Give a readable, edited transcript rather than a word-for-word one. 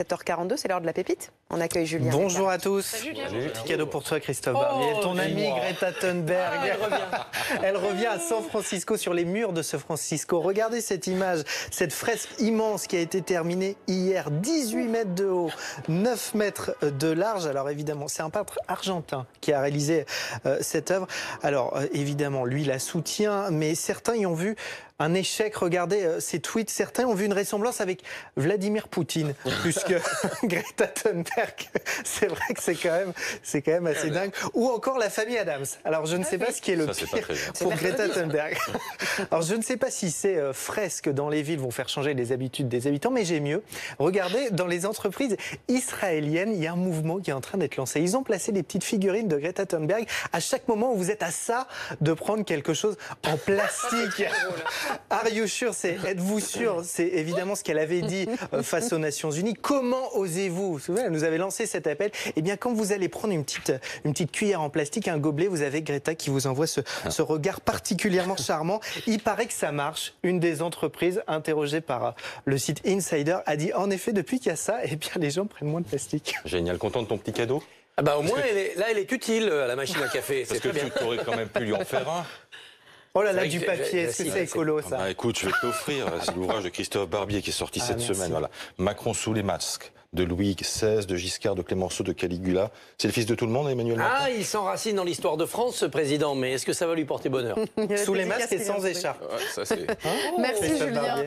7h42, c'est l'heure de la pépite. On accueille Julien. Bonjour à tous. Salut, Julien. Petit cadeau pour toi, Christophe Barbier. Ton amie Greta Thunberg. Elle revient à San Francisco, sur les murs de San Francisco. Regardez cette image, cette fresque immense qui a été terminée hier. 18 mètres de haut, 9 mètres de large. Alors évidemment, c'est un peintre argentin qui a réalisé cette œuvre. Alors évidemment, lui la soutient, mais certains y ont vu un échec. Regardez ces tweets. Certains ont vu une ressemblance avec Vladimir Poutine, puisque Greta Thunberg, c'est vrai que c'est quand même assez dingue. Ou encore la famille Adams. Alors je ne sais pas ce qui est le pire pour Greta Thunberg. Alors je ne sais pas si ces fresques dans les villes vont faire changer les habitudes des habitants, mais j'ai mieux. Regardez, dans les entreprises israéliennes, il y a un mouvement qui est en train d'être lancé. Ils ont placé des petites figurines de Greta Thunberg à chaque moment où vous êtes à ça de prendre quelque chose en plastique. Are you sure? Êtes-vous sûr? C'est évidemment ce qu'elle avait dit face aux Nations Unies. Comment osez-vous? Vous vous souvenez, elle nous avait lancé cet appel. Eh bien, quand vous allez prendre une petite cuillère en plastique, un gobelet, vous avez Greta qui vous envoie ce regard particulièrement charmant. Il paraît que ça marche. Une des entreprises interrogées par le site Insider a dit en effet, depuis qu'il y a ça, eh bien, les gens prennent moins de plastique. Génial. Content de ton petit cadeau? Ah bah au moins, elle est utile à la machine à café. Parce que tu aurais quand même pu lui en faire un. Oh là là, du papier, est-ce que c'est écolo ça? Bah, écoute, je vais te l'offrir. C'est l'ouvrage de Christophe Barbier qui est sorti cette semaine. Voilà. Macron sous les masques, de Louis XVI, de Giscard, de Clémenceau, de Caligula. C'est le fils de tout le monde, Emmanuel Macron. Ah, il s'enracine dans l'histoire de France, ce président, mais est-ce que ça va lui porter bonheur? Sous les masques et sans écharpe. Ouais, ça c'est... Merci Julien.